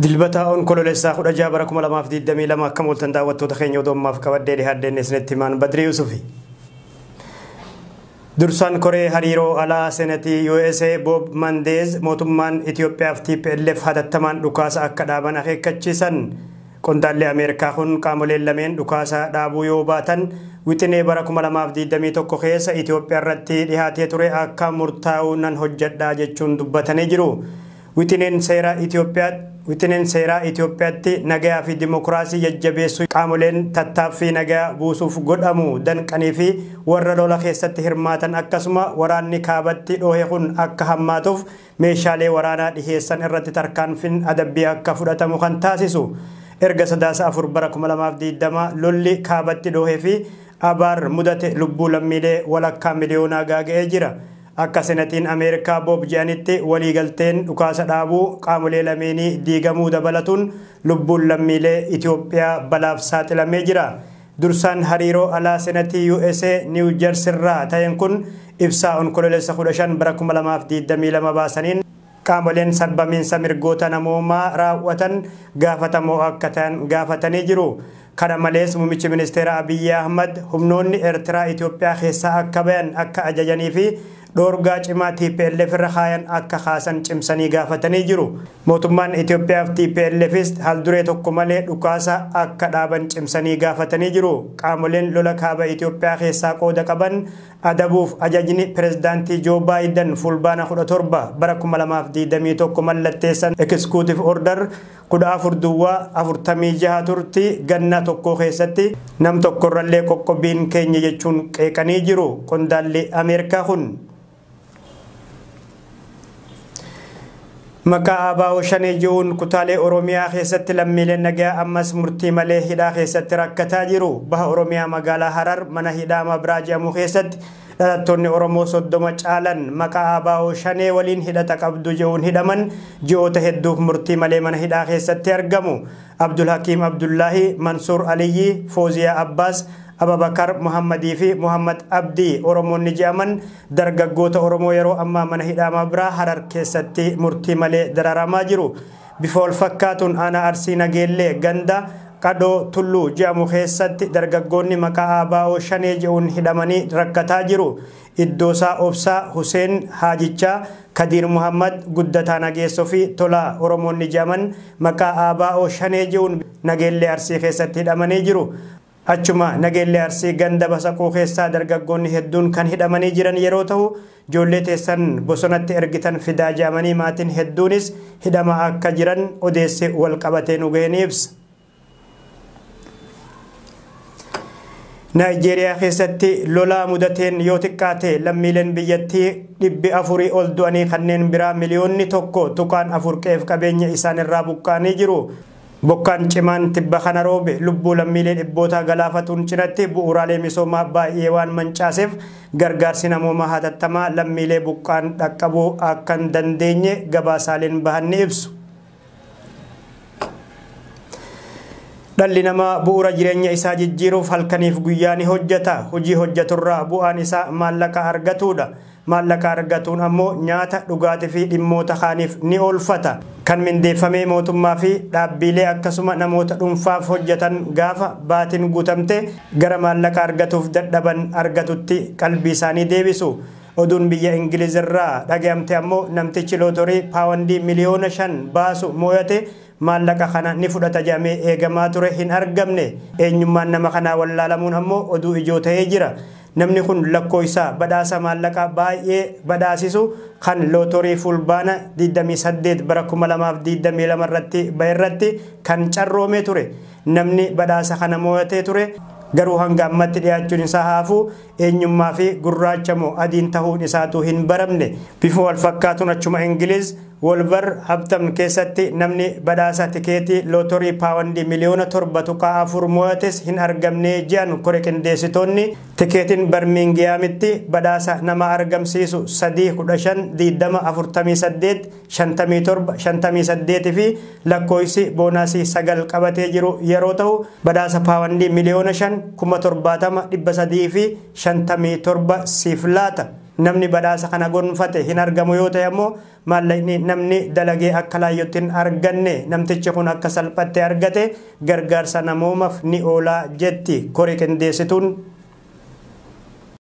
Dilbata on kololessa kudha jabara kuma lamaaf 22 akka mul'atan daawwattoota keenya odoommaaf qabadee dhihaadheen isinitti himaan Badrii Yusufi. Dursan Koree hariiroo alaa Senetii USA Bob Mandez mootummaan Itoophiyaa fi TPLF hatattamaan dhukaasa akka dhaaban akeekkachiisan. Qondaallee Ameerikaa kun qaamoleen lameen dhukaasa dhaabuu yoo baatan wixinee bara 2021 keessa Itoophiyaa irratti dhihaatee ture akka murtaa'u nan hojjedhaa jechuun dubbatanii jiru. Wixineen seeraa Itoophiyaatti nagaa fi dimokiraasii jajjabeessuu qaamoleen tattaaffii nagaa buusuuf godhamu danqanii fi warra lola keessatti hirmaatan akkasuma waraanni kaabatti dhoohe kun akka hammaatuuf meeshaalee waraanaa dhiheessan irratti tarkaanfiin adabbii akka fudhatamu kan taasisu. Erga sadaasa 4 bara 2020 lolli kaabatti dhoohe fi abaar mudate lubbuu lammiilee walakkaa miliyoonaa gaaga'ee jira. Akka senatiin Ameerikaa Bob jedhanitti waliigalteen dhukaasa dhaabuu qaamolee lameenii diigamuu dabalatuun lubbuun lammiilee Itoophiyaa balaaf saaxilamee jira. Dursaan hariiroo alaa senatii USA New Jersey irraa ta'een kun ibsaa onkololeessa 15 bara 2022 baasaniin qaamoleen sarbamiinsa mirgoota namoomaa raawwatan gaafatamoo akka ta'an gaafatanii jiru. Kana malees muummichi ministeera Abiy Ahmad humnoonni Eertiraa Itoophiyaa keessaa akka bayan akka ajajanii fi dhoorgaa cimaa TPLF irra kaayan akka kaasan cimsanii gaafatanii jiru. Mootummaan Itoophiyaa fi TPLFis haalduree tokko malee dhukaasa akka dhaaban cimsanii gaafatanii jiru. Qaamoleen lola kaaba Itoophiyaa keessaa qooda qaban adabuuf ajajni pirezidaantii Joo Baayiden fulbaana 17 bara 2021 mallatteessan Executive Order 14/46 turti ganna tokko keessatti nam tokkorrallee qoqqobiin keenya jechuun qeeqanii jiru. Qondaalli Ameerikaa kun Maqaa Abaa Shanee jiruun kutaalee Oromiyaa keessatti lammiileen nagaa ammas murtii malee hidhaa keessatti rakkataa jiru. Baha Oromiyaa magaalaa Harar mana hidhaa Mabraa jedhamu keessatti dhalattoonni Oromoo 30 caalan maqaa Abaa Shanee waliin hidhata qabdu jiruun hidhaman ji'oota hedduuf murtii malee mana hidhaa keessatti argamu. Abdul Hakim Abdullahi, Mansuur Aliyyi, Fooziyaa Abbaas, Ababakar Muhammadii fi Muhammad Abdii Oromoonni jedhaman dargaggoota Oromoo yeroo ammaa mana hidhaa Mabraa Harar keessatti murtii malee dararamaa jiru. Bifa wal fakkaatuun aanaa Arsii Nageellee ganda Qadoo Tulluu jedhamu keessatti dargaggoonni maqaa Abaa Shanee jedhuun hidhamanii rakkataa jiru. Iddoosaa Obsaa, Huseen Haajichaa, Kadir Muhammad, Guddataa Nageessoo fi Tolaa Oromoonni jedhaman maqaa Abaa Shanee jedhuun Nageellee Arsii keessatti hidhamanii jiru. Achuma Nageellee Arsii ganda Basaquu keessaa dargaggoonni hedduun kan hidhamanii jiran yeroo ta'u ijoollee teessan bosonatti ergitan fidaa jedhamanii maatiin hedduunis hidhamaa akka jiran odeesse wal qabatee nu ga'een ibsa. Naayijeeriyaa keessatti lola mudateen yoo xiqqaate lammiileen biyyattii 400 ol du'anii kanneen biraa miliyoonni 1.4 qeef qabeenya isaan irraa buqqaanii jiru. Bokkaan cimaan tibba kana roobe lubbuu lammiilee dhibboota galaafatuun cinatti bu'uuraalee misoomaa baay'ee waan mancaaseef gargaarsi namoomaa hatattamaa lammiilee buqqaan dhaqqabuu akka hin dandeenye gabaasaaleen bahan ni ibsu. Dhalli namaa bu'uura jireenya isaa jijjiiruuf halkaniif guyyaa ni hojjeta. Hojii hojjeturraa bu'aan isaa maallaqa argatuudha. Maallaqa argatuun ammoo nyaata, dhugaatii fi dhimmoota kaaniif ni oolfata. Kan mindeeffamee mootummaa fi dhaabbilee akkasuma namoota dhuunfaaf hojjetan gaafa baatiin guutamte gara maallaqa argatuuf dadhaban argatutti qalbii isaanii deebisu. Oduun biyya Ingiliz irraa dhaga'amte ammoo namtichi lootorii paawandii miliyoona 5 baasu moo'ate maallaqa kana ni fudhata jedhamee eegamaa ture hin argamne. Eenyummaan nama kanaa wallaalamuun ammoo oduu ijoo ta'ee jira. Namni kun lakkoofsa badhaasa maallaqa baay'ee badhaasisu kan lootorii fulbaana 28 bara 2022 irratti bahirratti kan carroome ture. Namni badhaasa kana moo'atee ture garuu hanga ammatti dhiyaachuun isaa haafuu eenyummaa fi gurraacha moo adiin ta'uun isaatu hin baramne. Bifa wal fakkaatuun achuma Ingiliz Wolverhampton keessatti namni badhaasa tikeetii lootorii paawandii miliyoona 7.4 moo'ates hin argamne jedhan koree qindeessitoonni. Tikeetiin Birminghamitti badhaasa nama argamsiisu 3-15-48-57-57 fi lakkoofsi boonaasii 9 qabatee jiru yeroo ta'u badhaasa paawandii miliyoona 5,70,357 siif laata. namni badhaasa kana gonfate hin argamu yoo ta'e ammoo maallaqni namni dalagee akka laayyootti arganne namtichi kun akka salphatti argate gargaarsa namoomaaf ni oolaa jetti koree qindeessituun